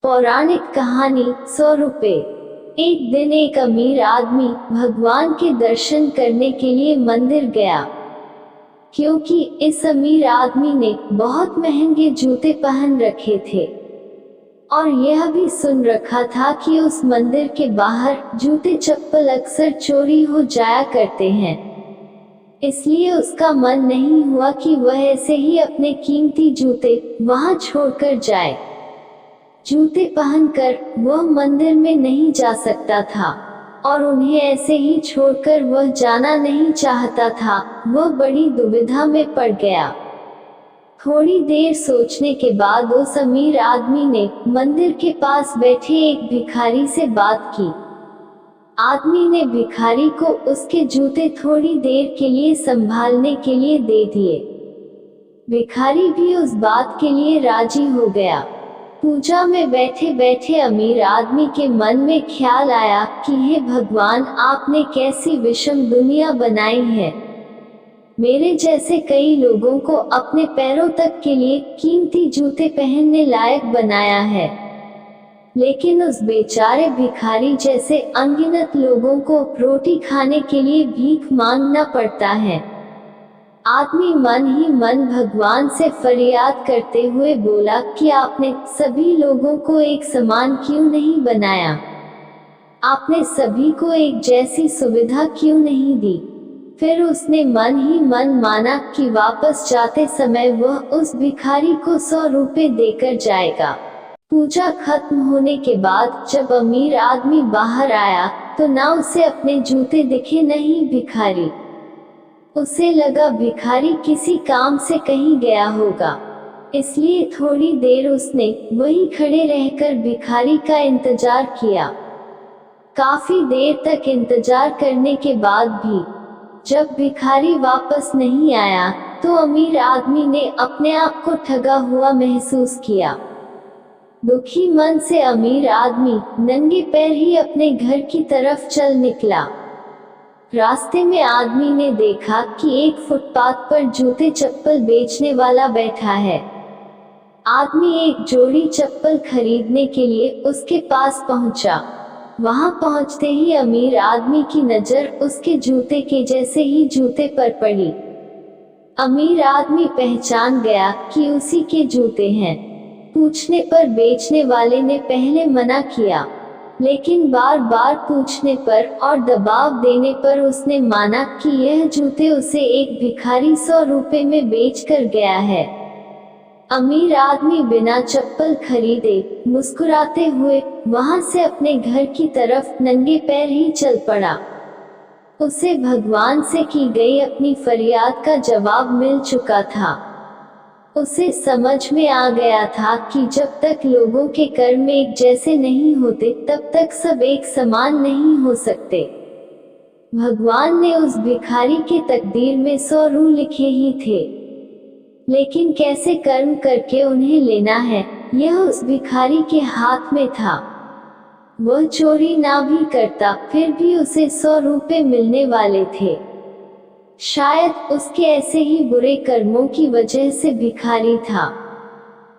पौराणिक कहानी 100 रुपए। एक दिन एक अमीर आदमी भगवान के दर्शन करने के लिए मंदिर गया, क्योंकि इस अमीर आदमी ने बहुत महंगे जूते पहन रखे थे और यह भी सुन रखा था कि उस मंदिर के बाहर जूते चप्पल अक्सर चोरी हो जाया करते हैं। इसलिए उसका मन नहीं हुआ कि वह ऐसे ही अपने कीमती जूते वहां छोड़कर जाए। जूते पहनकर वह मंदिर में नहीं जा सकता था और उन्हें ऐसे ही छोड़कर वह जाना नहीं चाहता था। वह बड़ी दुविधा में पड़ गया। थोड़ी देर सोचने के बाद उस अमीर आदमी ने मंदिर के पास बैठे एक भिखारी से बात की। आदमी ने भिखारी को उसके जूते थोड़ी देर के लिए संभालने के लिए दे दिए। भिखारी भी उस बात के लिए राजी हो गया। पूजा में बैठे बैठे अमीर आदमी के मन में ख्याल आया कि हे भगवान, आपने कैसी विषम दुनिया बनाई है। मेरे जैसे कई लोगों को अपने पैरों तक के लिए कीमती जूते पहनने लायक बनाया है, लेकिन उस बेचारे भिखारी जैसे अनगिनत लोगों को रोटी खाने के लिए भीख मांगना पड़ता है। आदमी मन ही मन भगवान से फरियाद करते हुए बोला कि आपने सभी लोगों को एक समान क्यों नहीं बनाया? आपने सभी को एक जैसी सुविधा क्यों नहीं दी? फिर उसने मन ही मन माना कि वापस जाते समय वह उस भिखारी को 100 रुपए देकर जाएगा। पूजा खत्म होने के बाद जब अमीर आदमी बाहर आया तो ना उसे अपने जूते दिखे, न ही भिखारी। उसे लगा भिखारी किसी काम से कहीं गया होगा, इसलिए थोड़ी देर उसने वहीं खड़े रहकर भिखारी का इंतजार किया। काफी देर तक इंतजार करने के बाद भी जब भिखारी वापस नहीं आया तो अमीर आदमी ने अपने आप को ठगा हुआ महसूस किया। दुखी मन से अमीर आदमी नंगे पैर ही अपने घर की तरफ चल निकला। रास्ते में आदमी ने देखा कि एक फुटपाथ पर जूते चप्पल बेचने वाला बैठा है। आदमी एक जोड़ी चप्पल खरीदने के लिए उसके पास पहुंचा। वहां पहुंचते ही अमीर आदमी की नजर उसके जूते के जैसे ही जूते पर पड़ी। अमीर आदमी पहचान गया कि उसी के जूते हैं। पूछने पर बेचने वाले ने पहले मना किया, लेकिन बार बार पूछने पर और दबाव देने पर उसने माना कि यह जूते उसे एक भिखारी 100 रुपए में बेच कर गया है। अमीर आदमी बिना चप्पल खरीदे मुस्कुराते हुए वहां से अपने घर की तरफ नंगे पैर ही चल पड़ा। उसे भगवान से की गई अपनी फरियाद का जवाब मिल चुका था। उसे समझ में आ गया था कि जब तक लोगों के कर्म एक जैसे नहीं होते तब तक सब एक समान नहीं हो सकते। भगवान ने उस भिखारी के तकदीर में 100 रू लिखे ही थे, लेकिन कैसे कर्म करके उन्हें लेना है यह उस भिखारी के हाथ में था। वह चोरी ना भी करता फिर भी उसे 100 रुपए मिलने वाले थे। शायद उसके ऐसे ही बुरे कर्मों की वजह से भिखारी था।